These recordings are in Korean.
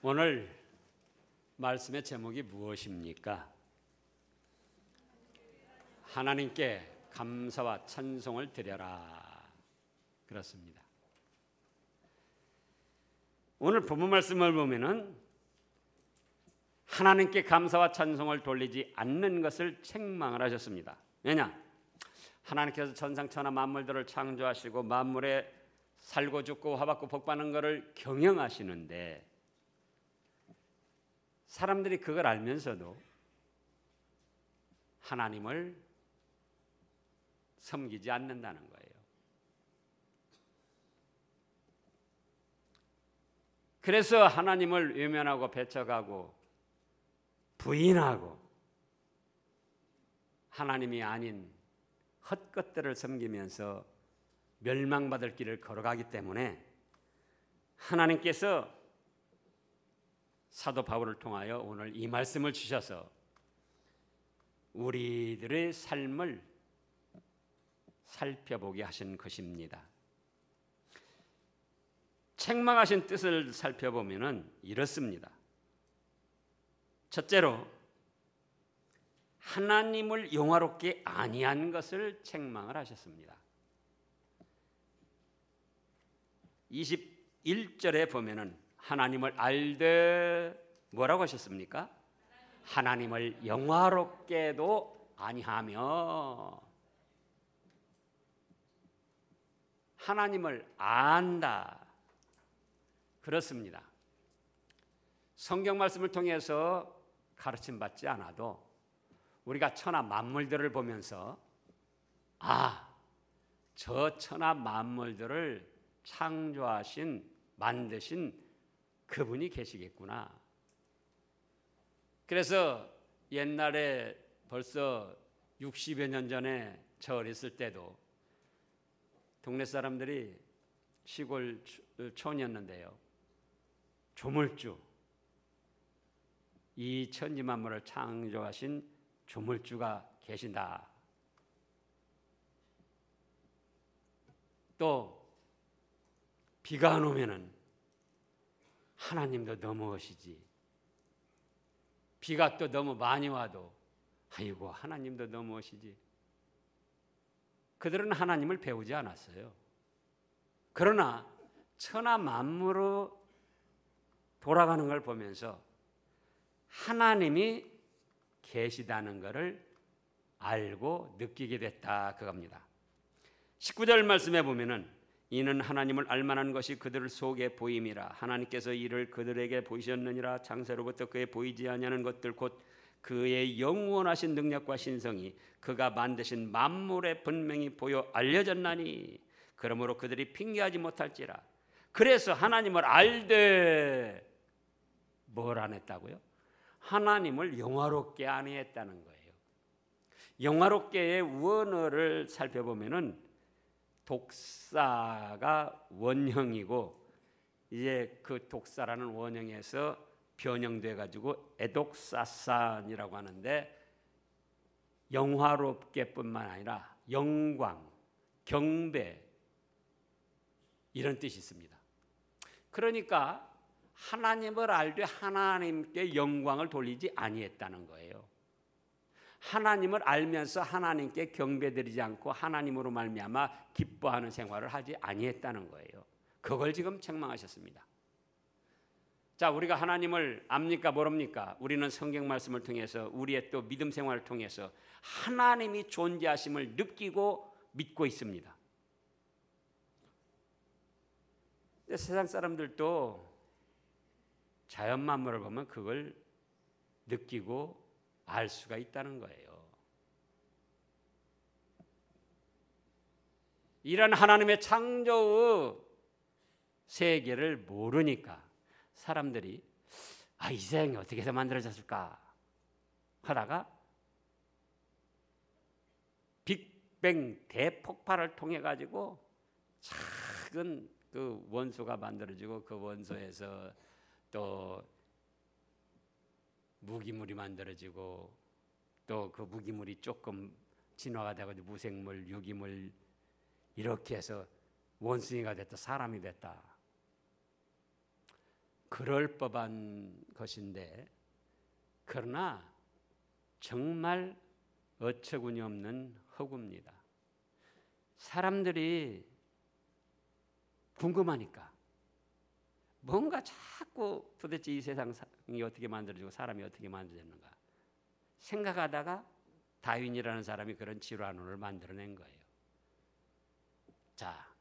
오늘 말씀의 제목이 무엇입니까? 하나님께 감사와 찬송을 드려라. 그렇습니다. 오늘 본문 말씀을 보면은 하나님께 감사와 찬송을 돌리지 않는 것을 책망을 하셨습니다. 왜냐? 하나님께서 천상천하 만물들을 창조하시고 만물에 살고 죽고 화받고 복받는 것을 경영하시는데 사람들이 그걸 알면서도 하나님을 섬기지 않는다는 거예요. 그래서 하나님을 외면하고 배척하고 부인하고 하나님이 아닌 헛것들을 섬기면서 멸망받을 길을 걸어가기 때문에 하나님께서 사도 바울을 통하여 오늘 이 말씀을 주셔서 우리들의 삶을 살펴보게 하신 것입니다. 책망하신 뜻을 살펴보면 이렇습니다. 첫째로 하나님을 영화롭게 아니한 것을 책망을 하셨습니다. 21절에 보면은 하나님을 알되 뭐라고 하셨습니까? 하나님을 영화롭게도 아니하며 하나님을 안다. 그렇습니다. 성경 말씀을 통해서 가르침 받지 않아도 우리가 천하 만물들을 보면서 저 천하 만물들을 창조하신 만드신 그분이 계시겠구나. 그래서 옛날에 벌써 60여 년 전에 저 어렸을 때도 동네 사람들이 시골 촌이었는데요. 조물주, 이 천지만물을 창조하신 조물주가 계신다. 또 비가 안 오면은 하나님도 너무하시지. 비가 또 너무 많이 와도 아이고 하나님도 너무하시지. 그들은 하나님을 배우지 않았어요. 그러나 천하 만물로 돌아가는 걸 보면서 하나님이 계시다는 것을 알고 느끼게 됐다 그겁니다. 19절 말씀에 보면은 이는 하나님을 알만한 것이 그들 속에 보임이라. 하나님께서 이를 그들에게 보이셨느니라. 창세로부터 그의 보이지 아니하는 것들 곧 그의 영원하신 능력과 신성이 그가 만드신 만물에 분명히 보여 알려졌나니 그러므로 그들이 핑계하지 못할지라. 그래서 하나님을 알되 뭘 안 했다고요? 하나님을 영화롭게 안 했다는 거예요. 영화롭게의 원어를 살펴보면은 독사가 원형이고 이제 그 독사라는 원형에서 변형돼 가지고 에독사산이라고 하는데 영화롭게뿐만 아니라 영광, 경배 이런 뜻이 있습니다. 그러니까 하나님을 알되 하나님께 영광을 돌리지 아니했다는 거예요. 하나님을 알면서 하나님께 경배드리지 않고 하나님으로 말미암아 기뻐하는 생활을 하지 아니했다는 거예요. 그걸 지금 책망하셨습니다. 자, 우리가 하나님을 압니까 모릅니까? 우리는 성경 말씀을 통해서 우리의 또 믿음 생활을 통해서 하나님이 존재하심을 느끼고 믿고 있습니다. 근데 세상 사람들도 자연 만물을 보면 그걸 느끼고 알 수가 있다는 거예요. 이런 하나님의 창조의 세계를 모르니까 사람들이 이 세상이 어떻게 해서 만들어졌을까 하다가 빅뱅 대폭발을 통해 가지고 작은 그 원소가 만들어지고 그 원소에서 또 무기물이 만들어지고 또 그 무기물이 조금 진화가 되고 무생물, 유기물 이렇게 해서 원숭이가 됐다, 사람이 됐다. 그럴 법한 것인데, 그러나 정말 어처구니 없는 허구입니다. 사람들이 궁금하니까 뭔가 자꾸 도대체 이 세상이 어떻게 만들어지고 사람이 어떻게 만들어졌는가 생각하다가 다윈이라는 사람이 그런 질환론을 만들어낸 거예요. 자,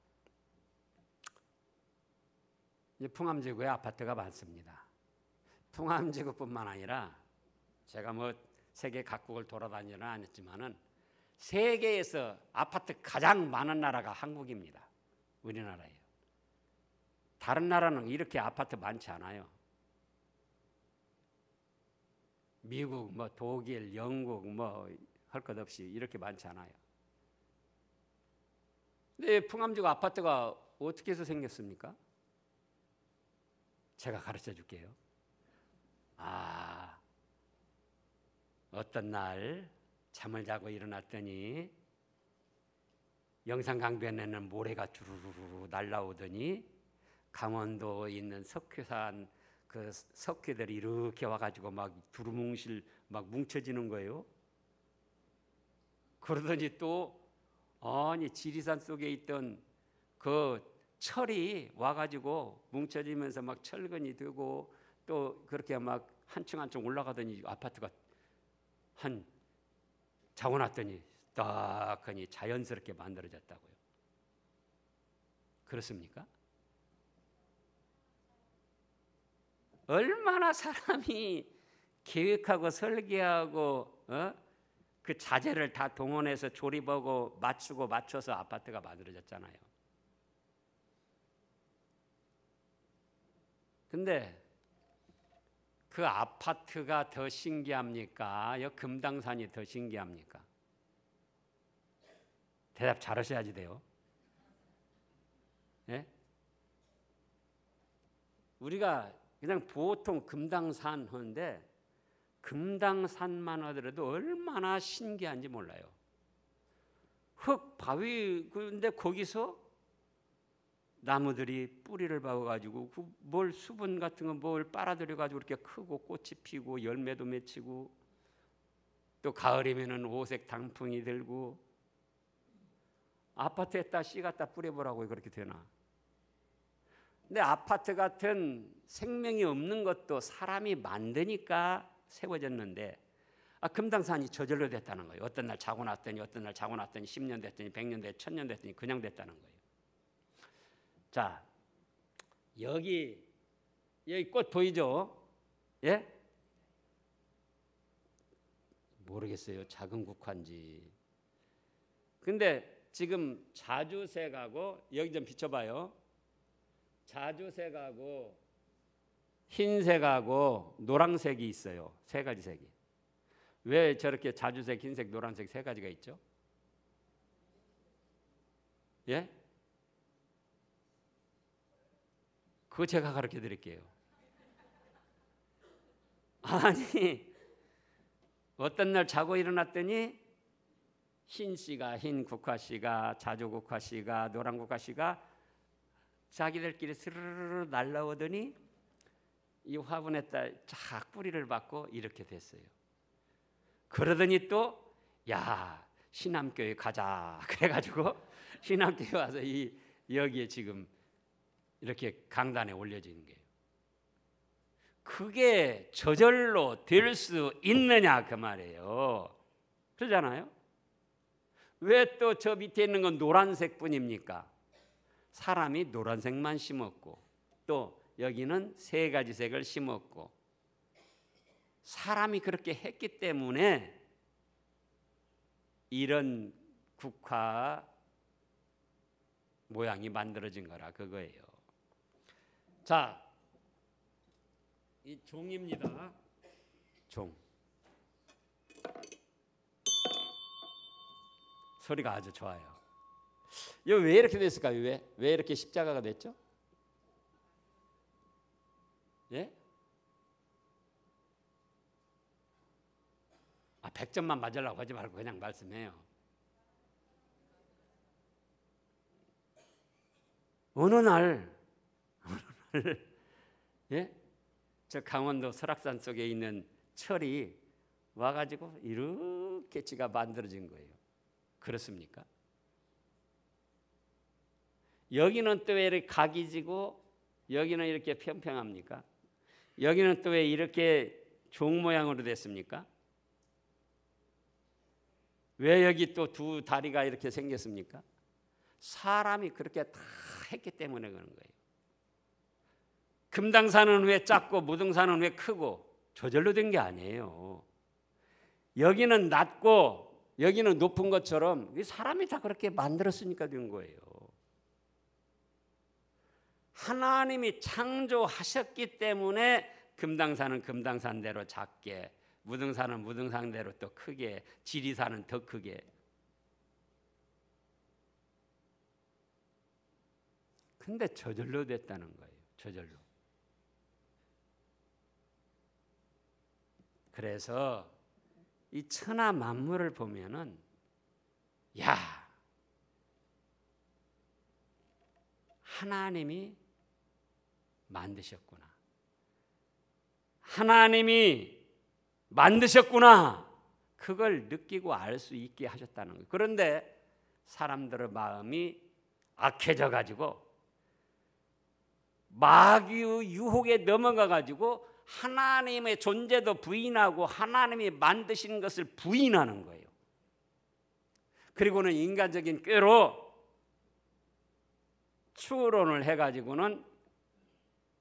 이제 풍암지구에 아파트가 많습니다. 풍암지구뿐만 아니라 제가 뭐 세계 각국을 돌아다니는 않았지만은 세계에서 아파트 가장 많은 나라가 한국입니다. 우리나라예요. 다른 나라는 이렇게 아파트 많지 않아요. 미국, 뭐 독일, 영국 뭐 할 것 없이 이렇게 많지 않아요. 근데 풍암지구 아파트가 어떻게 해서 생겼습니까? 제가 가르쳐 줄게요. 어떤 날 잠을 자고 일어났더니 영산강변에는 모래가 주르르 날라오더니 강원도에 있는 석회산 그 석회들이 이렇게 와가지고 막 두루뭉실 막 뭉쳐지는 거예요. 그러더니 또 아니 지리산 속에 있던 그 철이 와가지고 뭉쳐지면서 막 철근이 되고 또 그렇게 막 한층 한층 올라가더니 아파트가 한 자고 났더니 딱 하니 자연스럽게 만들어졌다고요. 그렇습니까? 얼마나 사람이 계획하고 설계하고 그 자재를 다 동원해서 조립하고 맞추고 맞춰서 아파트가 만들어졌잖아요. 근데 그 아파트가 더 신기합니까? 여 금당산이 더 신기합니까? 대답 잘하셔야지 돼요. 예? 우리가 그냥 보통 금당산 하는데 금당산만 하더라도 얼마나 신기한지 몰라요. 흙 바위 근데 거기서 나무들이 뿌리를 박아가지고 뭘 수분 같은 거 뭘 빨아들여가지고 이렇게 크고 꽃이 피고 열매도 맺히고 또 가을이면은 오색 단풍이 들고 아파트에다 씨 갖다 뿌려보라고 그렇게 되나? 근데 아파트 같은 생명이 없는 것도 사람이 만드니까 세워졌는데 금당산이 저절로 됐다는 거예요. 어떤 날 자고 났더니 어떤 날 자고 났더니 10년 됐더니 100년 됐더니 1000년 됐더니 그냥 됐다는 거예요. 자, 여기 꽃 보이죠? 예? 모르겠어요. 작은 국화인지. 근데 지금 자주색하고 여기 좀 비춰봐요. 자주색하고 흰색하고 노란색이 있어요. 세 가지 색이. 왜 저렇게 자주색, 흰색, 노란색 세 가지가 있죠? 예? 그거 제가 가르쳐 드릴게요. 아니 어떤 날 자고 일어났더니 흰 씨가 흰 국화 씨가 자주 국화 씨가 노란 국화 씨가 자기들끼리 스르르 날라오더니 이 화분에다 쫙 뿌리를 받고 이렇게 됐어요. 그러더니 또 야 신암교회 가자 그래가지고 신암교회 와서 여기에 지금 이렇게 강단에 올려지는 거예요. 그게 저절로 될 수 있느냐 그 말이에요. 그러잖아요. 왜 또 저 밑에 있는 건 노란색뿐입니까? 사람이 노란색만 심었고 또 여기는 세 가지 색을 심었고 사람이 그렇게 했기 때문에 이런 국화 모양이 만들어진 거라 그거예요. 자, 이 종입니다. 종. 소리가 아주 좋아요. 이거 왜 이렇게 됐을까요? 왜 이렇게 십자가가 됐죠? 예? 100점만 맞으려고 하지 말고 그냥 말씀해요. 어느 날 예? 저 강원도 설악산 속에 있는 철이 와가지고 이렇게 지가 만들어진 거예요. 그렇습니까? 여기는 또 왜 이렇게 각이 지고 여기는 이렇게 평평합니까? 여기는 또 왜 이렇게 종 모양으로 됐습니까? 왜 여기 또 두 다리가 이렇게 생겼습니까? 사람이 그렇게 다 했기 때문에 그런 거예요. 금당산은 왜 작고 무등산은 왜 크고 저절로 된 게 아니에요. 여기는 낮고 여기는 높은 것처럼 사람이 다 그렇게 만들었으니까 된 거예요. 하나님이 창조하셨기 때문에 금당산은 금당산대로 작게, 무등산은 무등산대로 또 크게, 지리산은 더 크게. 근데 저절로 됐다는 거예요. 저절로. 그래서 이 천하 만물을 보면은 야, 하나님이 만드셨구나. 하나님이 만드셨구나. 그걸 느끼고 알 수 있게 하셨다는 거예요. 그런데 사람들의 마음이 악해져 가지고 마귀의 유혹에 넘어가 가지고 하나님의 존재도 부인하고 하나님이 만드신 것을 부인하는 거예요. 그리고는 인간적인 꾀로 추론을 해가지고는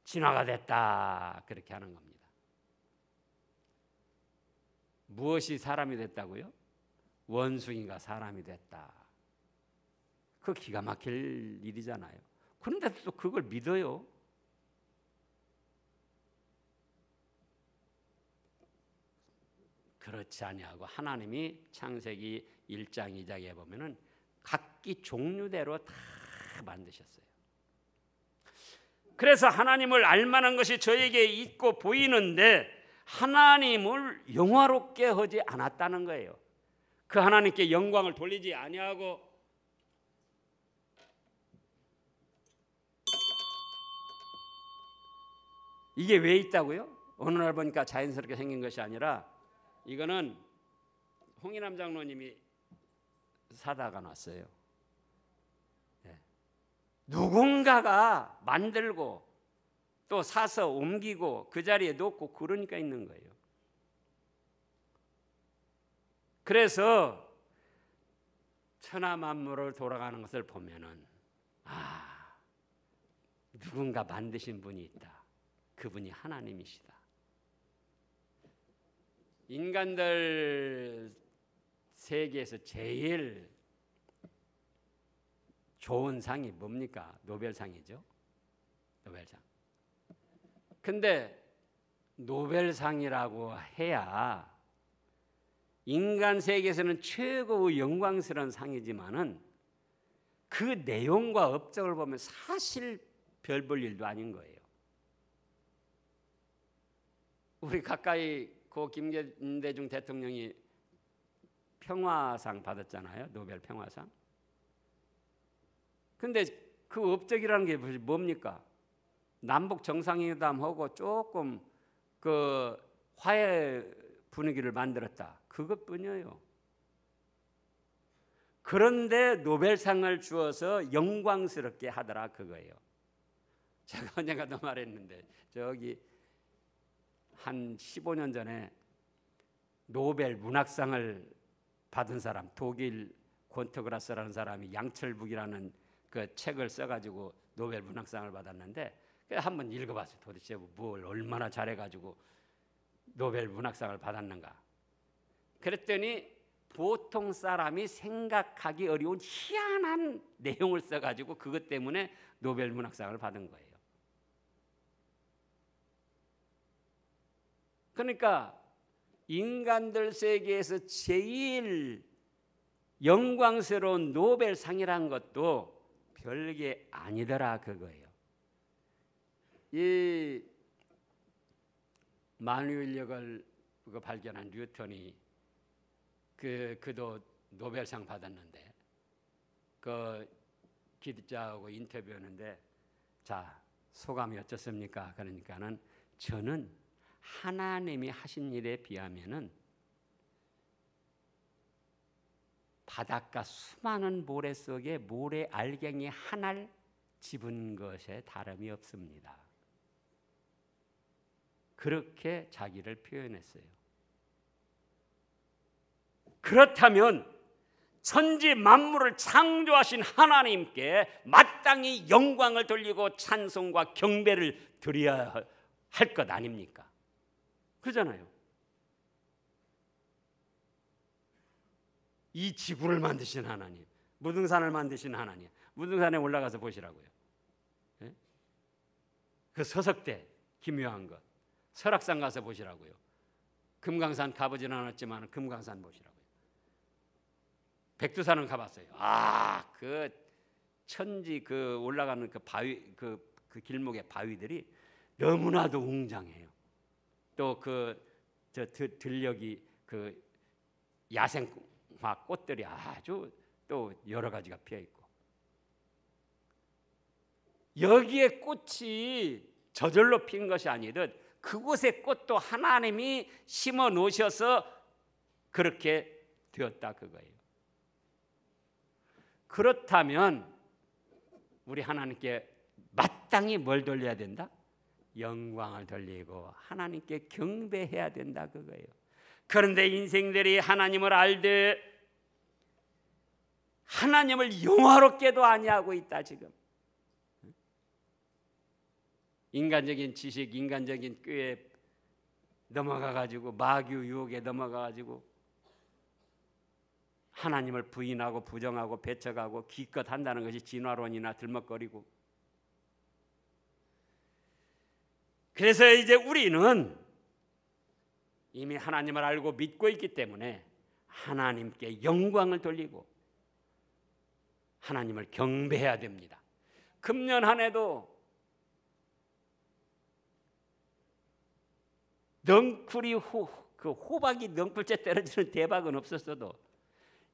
진화가 됐다 그렇게 하는 겁니다. 무엇이 사람이 됐다고요? 원숭이가 사람이 됐다. 그 기가 막힐 일이잖아요. 그런데 또 그걸 믿어요. 그렇지 아니하고 하나님이 창세기 1장 2장에 보면은 각기 종류대로 다 만드셨어요. 그래서 하나님을 알만한 것이 저에게 있고 보이는데 하나님을 영화롭게 하지 않았다는 거예요. 그 하나님께 영광을 돌리지 아니하고 이게 왜 있다고요? 어느 날 보니까 자연스럽게 생긴 것이 아니라 이거는 홍인남 장로님이 사다가 놨어요. 네. 누군가가 만들고 또 사서 옮기고 그 자리에 놓고 그러니까 있는 거예요. 그래서 천하 만물을 돌아가는 것을 보면은 누군가 만드신 분이 있다. 그분이 하나님이시다. 인간들 세계에서 제일 좋은 상이 뭡니까? 노벨상이죠. 노벨상. 근데 노벨상이라고 해야 인간 세계에서는 최고의 영광스러운 상이지만은 그 내용과 업적을 보면 사실 별 볼 일도 아닌 거예요. 우리 가까이 고 김대중 대통령이 평화상 받았잖아요. 노벨 평화상. 근데 그 업적이라는 게 뭡니까? 남북 정상회담하고 조금 그 화해 분위기를 만들었다. 그것뿐이에요. 그런데 노벨상을 주어서 영광스럽게 하더라 그거예요. 제가 언젠가도 말했는데 저기 한 15년 전에 노벨 문학상을 받은 사람 독일 곤트그라스라는 사람이 양철북이라는 그 책을 써가지고 노벨 문학상을 받았는데 한번 읽어봤어요. 도대체 뭘 얼마나 잘해가지고 노벨 문학상을 받았는가. 그랬더니 보통 사람이 생각하기 어려운 희한한 내용을 써가지고 그것 때문에 노벨 문학상을 받은 거예요. 그러니까 인간들 세계에서 제일 영광스러운 노벨상이라는 것도 별게 아니더라 그거예요. 이 만유인력을 발견한 뉴턴이 그도 노벨상 받았는데 그 기자하고 인터뷰하는데 자 소감이 어떻습니까? 그러니까는 저는 하나님이 하신 일에 비하면은 바닷가 수많은 모래 속에 모래 알갱이 하나를 집은 것에 다름이 없습니다. 그렇게 자기를 표현했어요. 그렇다면 천지 만물을 창조하신 하나님께 마땅히 영광을 돌리고 찬송과 경배를 드려야 할 것 아닙니까? 그러잖아요. 이 지구를 만드신 하나님, 무등산을 만드신 하나님, 무등산에 올라가서 보시라고요. 예? 그 서석대 기묘한 것, 설악산 가서 보시라고요. 금강산 가보지는 않았지만 금강산 보시라고요. 백두산은 가봤어요. 그 천지 그 올라가는 그 바위 그 길목의 바위들이 너무나도 웅장해요. 또 저 들녘이 그 야생화 꽃들이 아주 또 여러 가지가 피어 있고, 여기에 꽃이 저절로 핀 것이 아니듯 그곳의 꽃도 하나님이 심어 놓으셔서 그렇게 되었다 그거예요. 그렇다면 우리 하나님께 마땅히 뭘 돌려야 된다? 영광을 돌리고 하나님께 경배해야 된다 그거예요. 그런데 인생들이 하나님을 알되 하나님을 영화롭게도 아니하고 있다. 지금 인간적인 지식, 인간적인 꾀에 넘어가가지고 마귀 유혹에 넘어가가지고 하나님을 부인하고 부정하고 배척하고 기껏 한다는 것이 진화론이나 들먹거리고, 그래서 이제 우리는 이미 하나님을 알고 믿고 있기 때문에 하나님께 영광을 돌리고 하나님을 경배해야 됩니다. 금년 한 해도 넝쿨이 그 호박이 넝쿨째 떨어지는 대박은 없었어도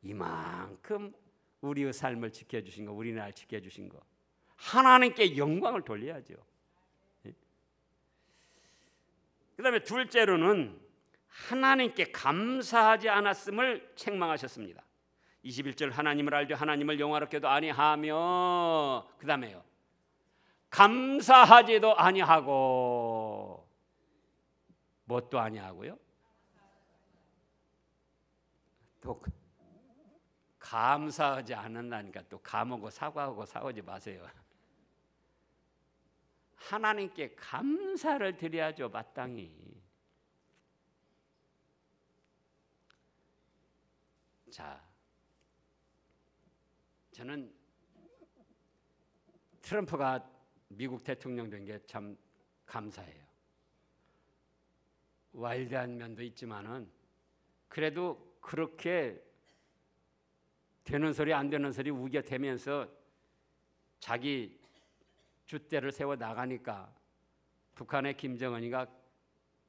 이만큼 우리의 삶을 지켜주신 거, 우리나라를 지켜주신 거, 하나님께 영광을 돌려야죠. 그 다음에 둘째로는 하나님께 감사하지 않았음을 책망하셨습니다. 21절 하나님을 알되 하나님을 영화롭게도 아니하며, 그 다음에요 감사하지도 아니하고, 뭣도 아니하고요? 또 감사하지 않는다니까 또 감하고 사과하고 싸우지 마세요. 하나님께 감사를 드려야죠, 마땅히. 자, 저는 트럼프가 미국 대통령 된 게 참 감사해요. 와일드한 면도 있지만은 그래도 그렇게 되는 소리 안 되는 소리 우겨대면서 자기 줏대를 세워 나가니까 북한의 김정은이가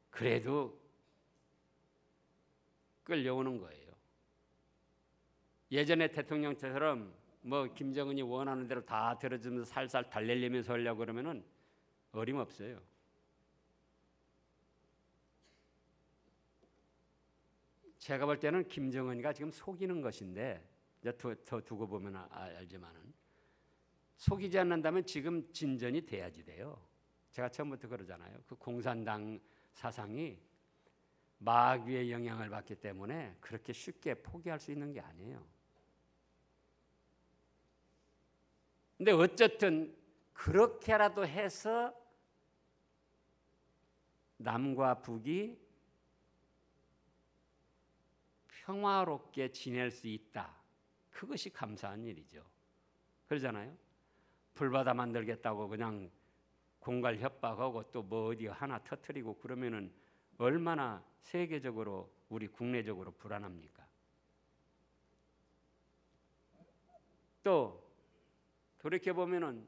그래도 끌려오는 거예요. 예전에 대통령처럼 뭐 김정은이 원하는 대로 다 들어주면서 살살 달래려면서 하려고 그러면은 어림없어요. 제가 볼 때는 김정은이가 지금 속이는 것인데, 이제 더 두고 보면 알지만은 속이지 않는다면 지금 진전이 돼야지 돼요. 제가 처음부터 그러잖아요. 그 공산당 사상이 마귀의 영향을 받기 때문에 그렇게 쉽게 포기할 수 있는 게 아니에요. 근데 어쨌든 그렇게라도 해서 남과 북이 평화롭게 지낼 수 있다. 그것이 감사한 일이죠. 그러잖아요. 불바다 만들겠다고 그냥 공갈 협박하고 또 뭐 어디 하나 터뜨리고 그러면은 얼마나 세계적으로 우리 국내적으로 불안합니까? 또 돌이켜 보면은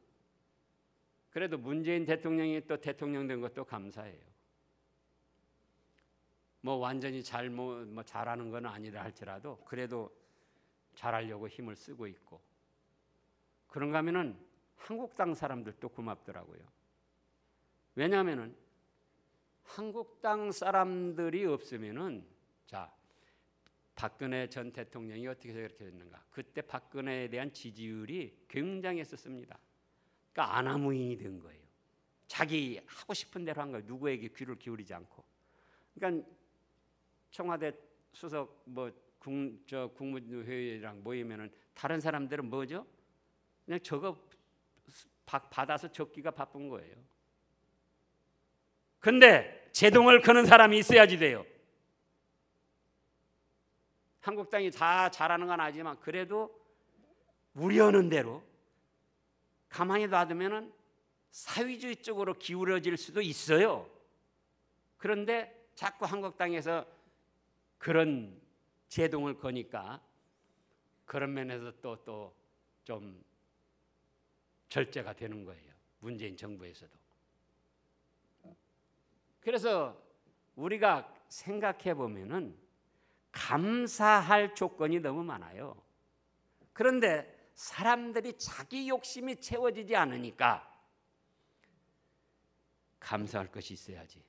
그래도 문재인 대통령이 또 대통령 된 것도 감사해요. 뭐 완전히 잘하는 건 아니라 할지라도 그래도 잘하려고 힘을 쓰고 있고, 그런가 하면은 한국 땅 사람들도 고맙더라고요. 왜냐하면은 한국당 사람들이 없으면은 자, 박근혜 전 대통령이 어떻게 해서 그렇게 됐는가? 그때 박근혜에 대한 지지율이 굉장했었습니다. 그러니까 아나무인이 된 거예요. 자기 하고 싶은 대로 한 거예요. 누구에게 귀를 기울이지 않고. 그러니까 청와대 수석 국무회의랑 모이면은 다른 사람들은 뭐죠? 그냥 저거 받아서 적기가 바쁜 거예요. 근데 제동을 거는 사람이 있어야지 돼요. 한국당이 다 잘하는 건 아니지만 그래도 우려하는 대로 가만히 놔두면은 사회주의 쪽으로 기울어질 수도 있어요. 그런데 자꾸 한국당에서 그런 제동을 거니까 그런 면에서 또 좀 절제가 되는 거예요. 문재인 정부에서도. 그래서 우리가 생각해 보면은 감사할 조건이 너무 많아요. 그런데 사람들이 자기 욕심이 채워지지 않으니까 감사할 것이 있어야지.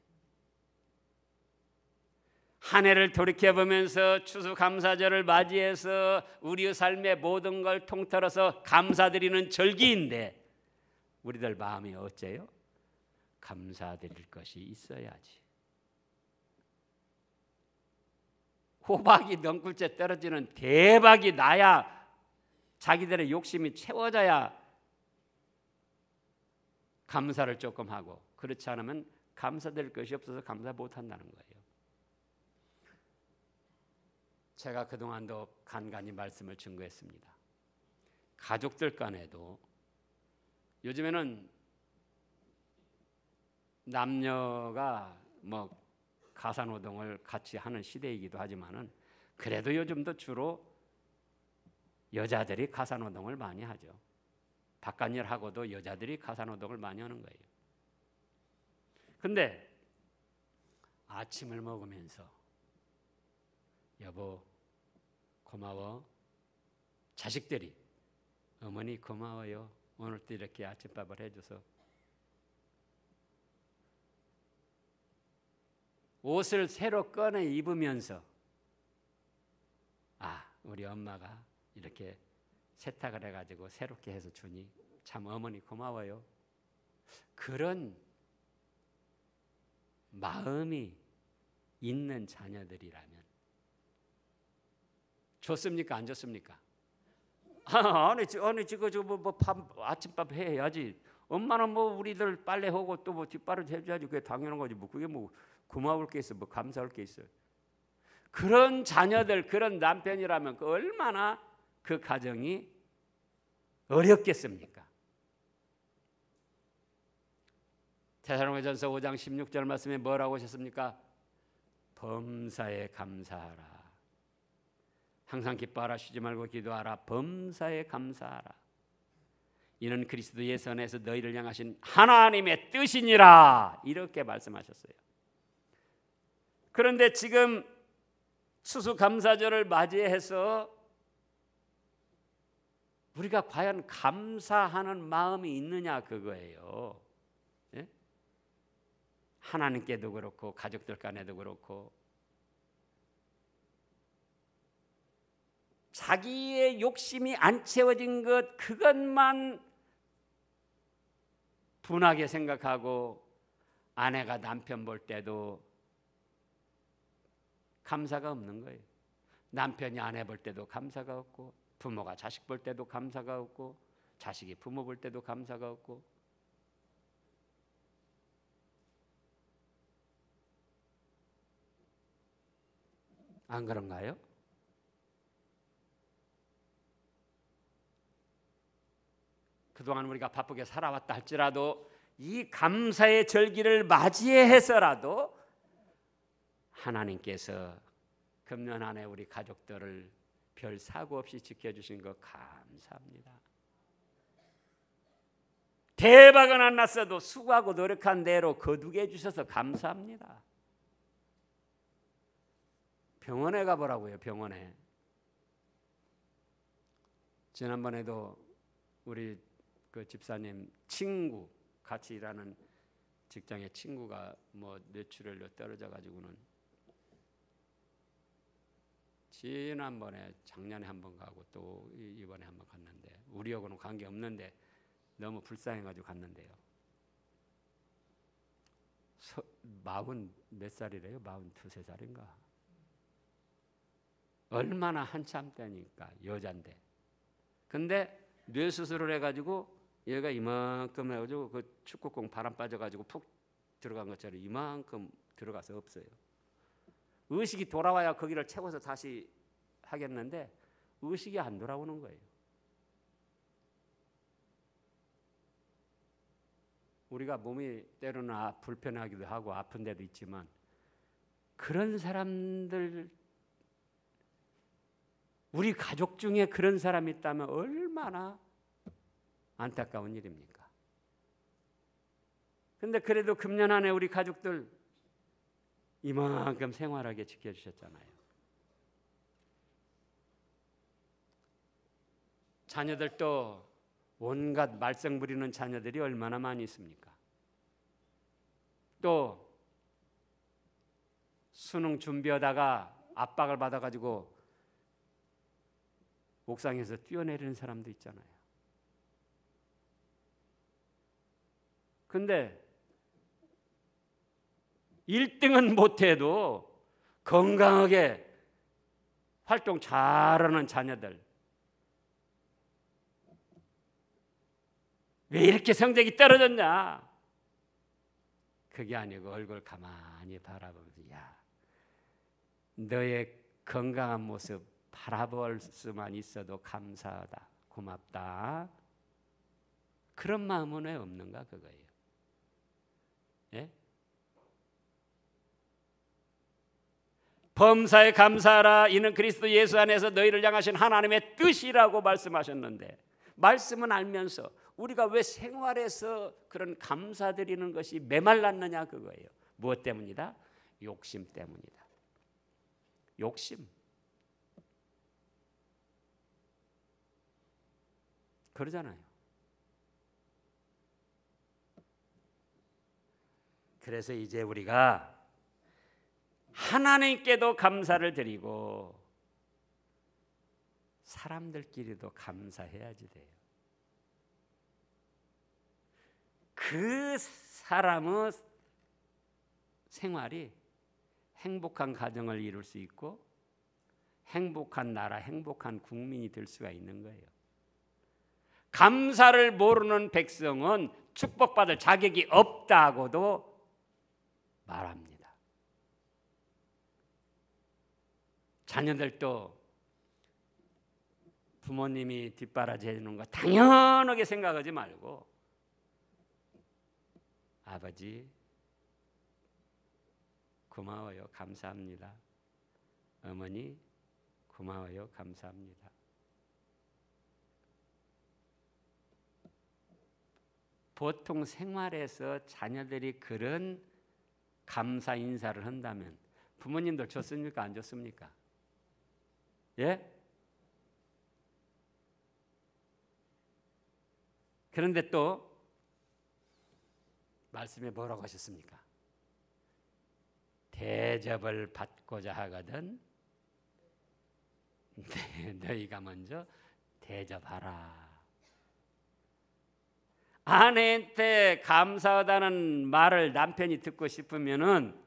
한 해를 돌이켜보면서 추수감사절을 맞이해서 우리의 삶의 모든 걸 통틀어서 감사드리는 절기인데 우리들 마음이 어째요? 감사드릴 것이 있어야지. 호박이 넝굴째 떨어지는 대박이 나야 자기들의 욕심이 채워져야 감사를 조금 하고 그렇지 않으면 감사드릴 것이 없어서 감사 못한다는 거예요. 제가 그동안도 간간히 말씀을 증거했습니다. 가족들 간에도 요즘에는 남녀가 가사노동을 같이 하는 시대이기도 하지만은 그래도 요즘도 주로 여자들이 가사노동을 많이 하죠. 바깥일 하고도 여자들이 가사노동을 많이 하는 거예요. 근데 아침을 먹으면서 여보 고마워, 자식들이 어머니 고마워요, 오늘도 이렇게 아침밥을 해줘서, 옷을 새로 꺼내 입으면서 우리 엄마가 이렇게 세탁을 해가지고 새롭게 해서 주니 참 어머니 고마워요. 그런 마음이 있는 자녀들이라면 좋습니까? 안 좋습니까? 아니 지금 아침밥 해야지. 엄마는 우리들 빨래하고 또 뒷바라지 해줘야지. 그게 당연한 거지. 그게 고마울 게 있어, 감사할 게 있어요. 그런 자녀들, 그런 남편이라면 얼마나 그 가정이 어렵겠습니까? 데살로니가전서 5장 16절 말씀에 뭐라고 하셨습니까? 범사에 감사하라. 항상 기뻐하라. 쉬지 말고 기도하라. 범사에 감사하라. 이는 그리스도 예수 안에서 너희를 향하신 하나님의 뜻이니라. 이렇게 말씀하셨어요. 그런데 지금 추수감사절을 맞이해서 우리가 과연 감사하는 마음이 있느냐 그거예요. 예? 하나님께도 그렇고 가족들 간에도 그렇고 자기의 욕심이 안 채워진 것 그것만 분하게 생각하고 아내가 남편 볼 때도 감사가 없는 거예요. 남편이 아내 볼 때도 감사가 없고 부모가 자식 볼 때도 감사가 없고 자식이 부모 볼 때도 감사가 없고 안 그런가요? 그동안 우리가 바쁘게 살아왔다 할지라도 이 감사의 절기를 맞이해서라도 하나님께서 금년 한 해 우리 가족들을 별 사고 없이 지켜주신 거 감사합니다. 대박은 안 났어도 수고하고 노력한 대로 거두게 해주셔서 감사합니다. 병원에 가보라고요. 병원에. 지난번에도 우리 그 집사님 친구 같이 일하는 직장에 친구가 뭐 뇌출혈로 떨어져 가지고는 지난번에 작년에 한 번 가고 또 이번에 한 번 갔는데 우리하고는 관계 없는데 너무 불쌍해가지고 갔는데요. 40 몇 살이래요? 42, 3살인가? 얼마나 한참 때니까 여잔데. 근데 뇌 수술을 해가지고 얘가 이만큼 해가지고 그 축구공 바람 빠져가지고 푹 들어간 것처럼 이만큼 들어가서 없어요. 의식이 돌아와야 거기를 채워서 다시 하겠는데 의식이 안 돌아오는 거예요. 우리가 몸이 때로는 불편하기도 하고 아픈 데도 있지만 그런 사람들, 우리 가족 중에 그런 사람이 있다면 얼마나 안타까운 일입니까? 근데 그래도 금년 안에 우리 가족들 이만큼 생활하게 지켜주셨잖아요. 자녀들도 온갖 말썽 부리는 자녀들이 얼마나 많이 있습니까? 또 수능 준비하다가 압박을 받아가지고 옥상에서 뛰어내리는 사람도 있잖아요. 근데 1등은 못해도 건강하게 활동 잘하는 자녀들, 왜 이렇게 성적이 떨어졌냐? 그게 아니고 얼굴 가만히 바라보면서 야, 너의 건강한 모습 바라볼 수만 있어도 감사하다, 고맙다. 그런 마음은 왜 없는가 그거예요. 예? 범사에 감사하라. 이는 그리스도 예수 안에서 너희를 향하신 하나님의 뜻이라고 말씀하셨는데, 말씀은 알면서 우리가 왜 생활에서 그런 감사드리는 것이 메말랐느냐 그거예요. 무엇 때문이다? 욕심 때문이다. 욕심. 그러잖아요. 그래서 이제 우리가 하나님께도 감사를 드리고 사람들끼리도 감사해야지 돼요. 그 사람의 생활이 행복한 가정을 이룰 수 있고 행복한 나라, 행복한 국민이 될 수가 있는 거예요. 감사를 모르는 백성은 축복받을 자격이 없다고도 말합니다. 자녀들도 부모님이 뒷바라지 해주는 거 당연하게 생각하지 말고 아버지 고마워요, 감사합니다. 어머니 고마워요, 감사합니다. 보통 생활에서 자녀들이 그런 감사 인사를 한다면 부모님들 좋습니까? 안 좋습니까? 예? 그런데 또 말씀에 뭐라고 하셨습니까? 대접을 받고자 하거든 너희가 먼저 대접하라. 아내한테 감사하다는 말을 남편이 듣고 싶으면은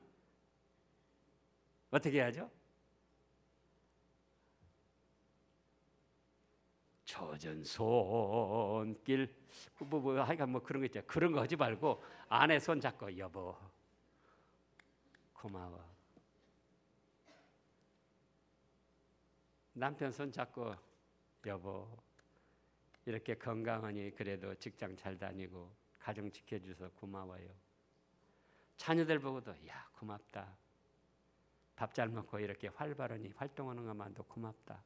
어떻게 해야죠? 젖은 손길 하여간 뭐 그런 거 있죠. 그런 거 하지 말고 아내 손 잡고 여보 고마워. 남편 손 잡고 여보 이렇게 건강하니 그래도 직장 잘 다니고 가정 지켜줘서 고마워요. 자녀들 보고도 야 고맙다. 밥 잘 먹고 이렇게 활발하니 활동하는 것만도 고맙다.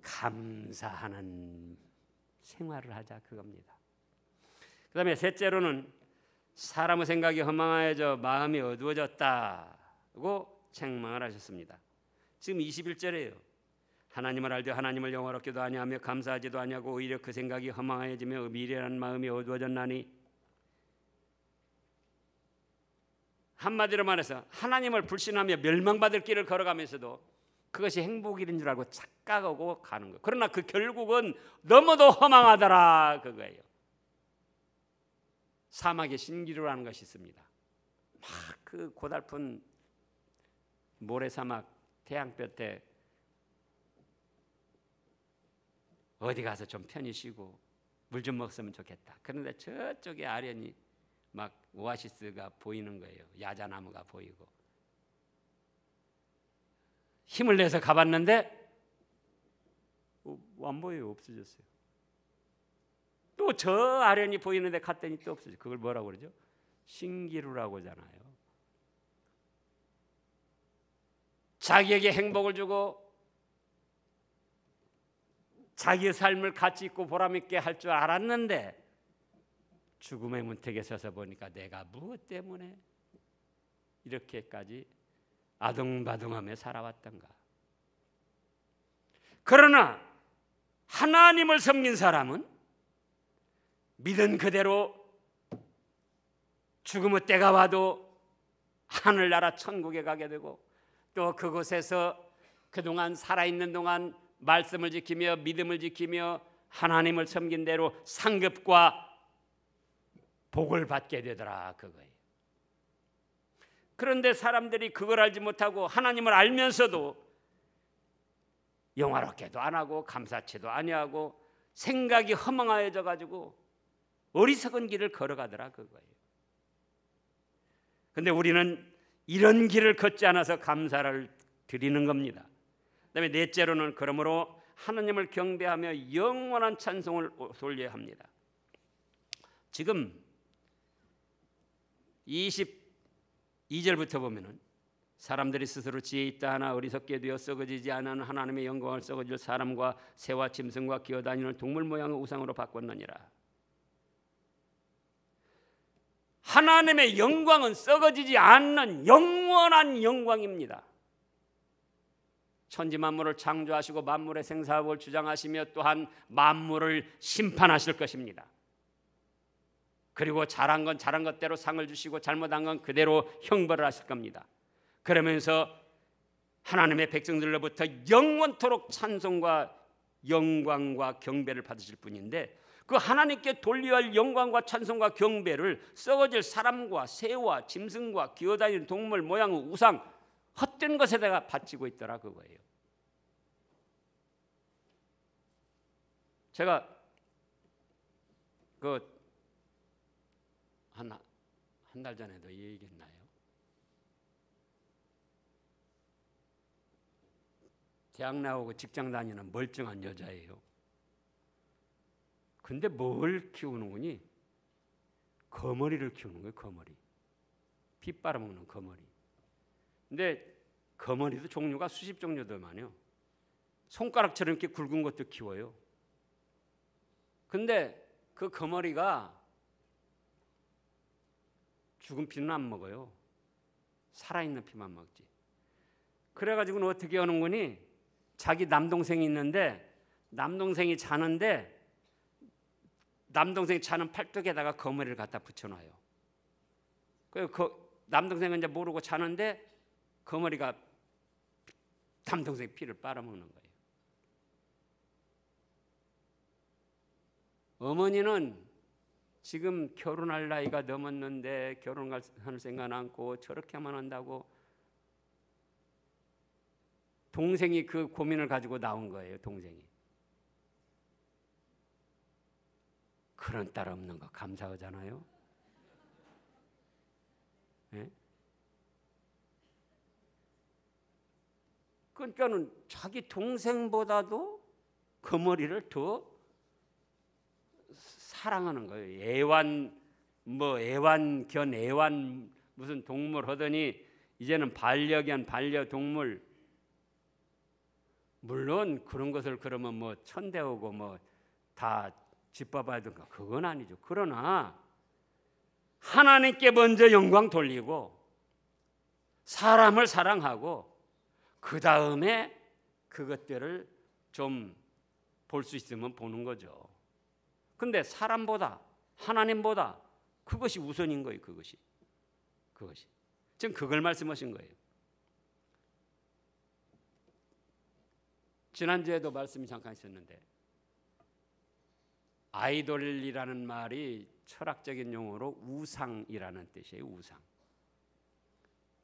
감사하는 생활을 하자 그겁니다. 그 다음에 셋째로는 사람의 생각이 허망해져 마음이 어두워졌다고 책망을 하셨습니다. 지금 21절이에요. 하나님을 알되 하나님을 영화롭게도 아니하며 감사하지도 아니하고 오히려 그 생각이 허망해지며 미련한 마음이 어두워졌나니. 한마디로 말해서 하나님을 불신하며 멸망받을 길을 걸어가면서도 그것이 행복인 줄 알고 착각하고 가는 거예요. 그러나 그 결국은 너무도 허망하더라 그거예요. 사막에 신기루라는 것이 있습니다. 막 그 고달픈 모래사막 태양볕에 어디 가서 좀 편히 쉬고 물 좀 먹었으면 좋겠다. 그런데 저쪽에 아련히 막 오아시스가 보이는 거예요. 야자나무가 보이고. 힘을 내서 가봤는데 안 보여요. 없어졌어요. 또 저 아련히 보이는데 갔더니 또 없어져요. 그걸 뭐라고 그러죠? 신기루라고 하잖아요. 자기에게 행복을 주고 자기의 삶을 가치 있고 보람 있게 할 줄 알았는데 죽음의 문턱에 서서 보니까 내가 무엇 때문에 이렇게까지 아둥바둥하며 살아왔던가. 그러나 하나님을 섬긴 사람은 믿은 그대로 죽음의 때가 와도 하늘나라 천국에 가게 되고 또 그곳에서 그동안 살아있는 동안 말씀을 지키며 믿음을 지키며 하나님을 섬긴 대로 상급과 복을 받게 되더라 그거예요. 그런데 사람들이 그걸 알지 못하고 하나님을 알면서도 영화롭게도 안 하고 감사치도 아니하고 생각이 허망해져 가지고 어리석은 길을 걸어가더라 그거예요. 그런데 우리는 이런 길을 걷지 않아서 감사를 드리는 겁니다. 그다음에 넷째로는 그러므로 하나님을 경배하며 영원한 찬송을 돌려야 합니다. 지금 22절부터 보면은 사람들이 스스로 지혜 있다 하나 어리석게 되어 썩어지지 않은 하나님의 영광을 썩어질 사람과 새와 짐승과 기어다니는 동물 모양의 우상으로 바꿨느니라. 하나님의 영광은 썩어지지 않는 영원한 영광입니다. 천지 만물을 창조하시고 만물의 생사업을 주장하시며 또한 만물을 심판하실 것입니다. 그리고 잘한 건 잘한 것대로 상을 주시고 잘못한 건 그대로 형벌을 하실 겁니다. 그러면서 하나님의 백성들로부터 영원토록 찬송과 영광과 경배를 받으실 분인데 그 하나님께 돌려야 할 영광과 찬송과 경배를 썩어질 사람과 새와 짐승과 기어다니는 동물 모양의 우상 헛된 것에다가 바치고 있더라 그거예요. 제가 한 달 전에도 얘기했나요? 대학 나오고 직장 다니는 멀쩡한 여자예요. 근데 뭘 키우는 거니? 거머리를 키우는 거예요. 거머리. 피 빨아먹는 거머리. 근데 거머리도 종류가 수십 종류도 많아요. 손가락처럼 이렇게 굵은 것도 키워요. 근데 그 거머리가 죽은 피는 안 먹어요. 살아있는 피만 먹지. 그래가지고는 어떻게 하는 거니? 자기 남동생이 있는데 남동생이 자는데 남동생이 자는 팔뚝에다가 거머리를 갖다 붙여놔요. 그 남동생은 이제 모르고 자는데 거머리가 남동생 피를 빨아먹는 거예요. 어머니는 지금 결혼할 나이가 넘었는데 결혼할 생각 않고 저렇게만 한다고 동생이 그 고민을 가지고 나온 거예요. 동생이. 그런 딸 없는 거 감사하잖아요. 네? 그러니까는 자기 동생보다도 거머리를 더 사랑하는 거예요. 애완 무슨 동물 하더니 이제는 반려견, 반려동물. 물론 그런 것을 그러면 뭐 천대하고 뭐 다 짚어봐야 되는가? 그건 아니죠. 그러나 하나님께 먼저 영광 돌리고 사람을 사랑하고 그 다음에 그것들을 좀 볼 수 있으면 보는 거죠. 근데 사람보다 하나님보다 그것이 우선인 거예요. 그것이 지금 그걸 말씀하신 거예요. 지난주에도 말씀이 잠깐 있었는데 아이돌이라는 말이 철학적인 용어로 우상이라는 뜻이에요. 우상.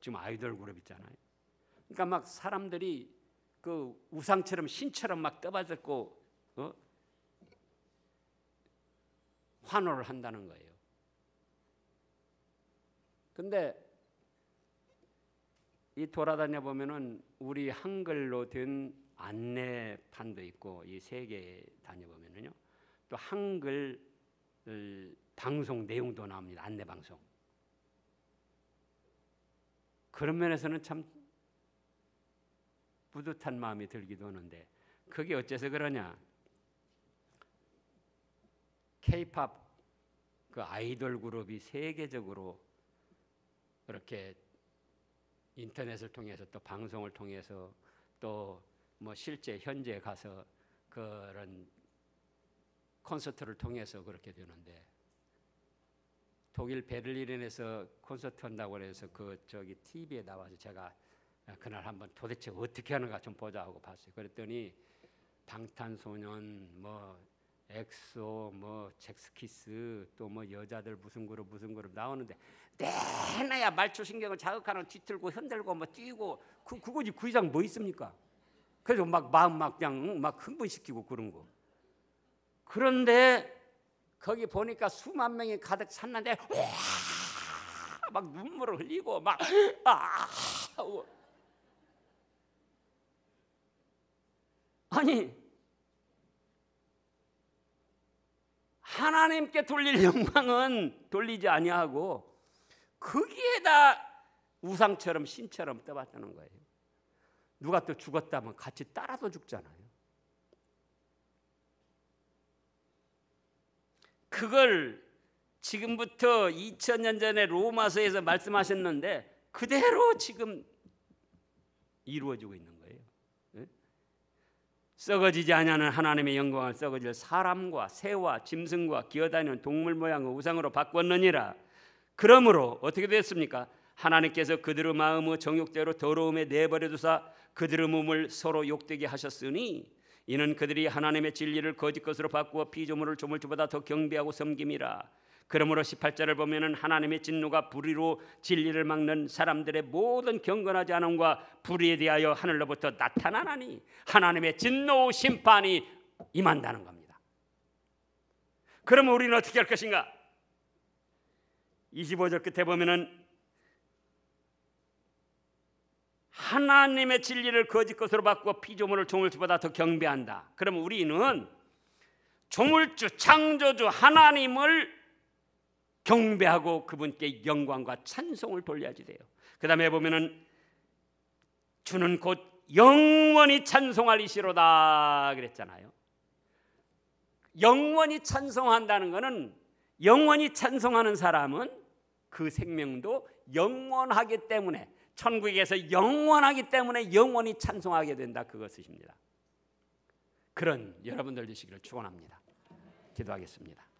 지금 아이돌 그룹 있잖아요. 그러니까 막 사람들이 그 우상처럼 신처럼 막 떠받들고 환호를 한다는 거예요. 근데 이 돌아다녀 보면은 우리 한글로 된 안내판도 있고 이 세계에 다녀보면은요 또 한글 방송 내용도 나옵니다. 안내 방송. 그런 면에서는 참 뿌듯한 마음이 들기도 하는데 그게 어째서 그러냐? K-팝 그 아이돌 그룹이 세계적으로 그렇게 인터넷을 통해서 또 방송을 통해서 또 뭐 실제 현지에 가서 그런 콘서트를 통해서 그렇게 되는데 독일 베를린에서 콘서트 한다고 해서 그 저기 TV에 나와서 제가 그날 한번 도대체 어떻게 하는가 좀 보자 하고 봤어요. 그랬더니 방탄소년 뭐 엑소 뭐 잭스키스 또 뭐 여자들 무슨 그룹 나오는데 내나야 말초신경을 자극하는 뒤틀고 흔들고 뭐 뛰고 그거지 그 이상 뭐 있습니까? 그래서 막 마음 막 그냥 막 흥분시키고 그런 거. 그런데 거기 보니까 수만 명이 가득 찼는데 막 눈물을 흘리고 막 아니 하나님께 돌릴 영광은 돌리지 아니하고 거기에다 우상처럼 신처럼 떠받드는 거예요. 누가 또 죽었다면 같이 따라서 죽잖아요. 그걸 지금부터 2000년 전에 로마서에서 말씀하셨는데 그대로 지금 이루어지고 있는 거예요. 썩어지지 아니하는 하나님의 영광을 썩어질 사람과 새와 짐승과 기어다니는 동물 모양의 우상으로 바꿨느니라. 그러므로 어떻게 됐습니까? 하나님께서 그들의 마음의 정욕대로 더러움에 내버려 두사 그들의 몸을 서로 욕되게 하셨으니 이는 그들이 하나님의 진리를 거짓 것으로 바꾸어 피조물을 조물주보다 더 경배하고 섬김이라. 그러므로 18절을 보면은 하나님의 진노가 불의로 진리를 막는 사람들의 모든 경건하지 않음과 불의에 대하여 하늘로부터 나타나나니 하나님의 진노 심판이 임한다는 겁니다. 그러면 우리는 어떻게 할 것인가? 25절 끝에 보면은 하나님의 진리를 거짓 것으로 바꾸어 피조물을 조물주보다 더 경배한다. 그러면 우리는 조물주 창조주 하나님을 경배하고 그분께 영광과 찬송을 돌려야지 돼요. 그 다음에 보면은 주는 곧 영원히 찬송할 이시로다 그랬잖아요. 영원히 찬송한다는 것은 영원히 찬송하는 사람은 그 생명도 영원하기 때문에 천국에서 영원하기 때문에 영원히 찬송하게 된다 그것입니다. 그런 여러분들 되시기를 축원합니다. 기도하겠습니다.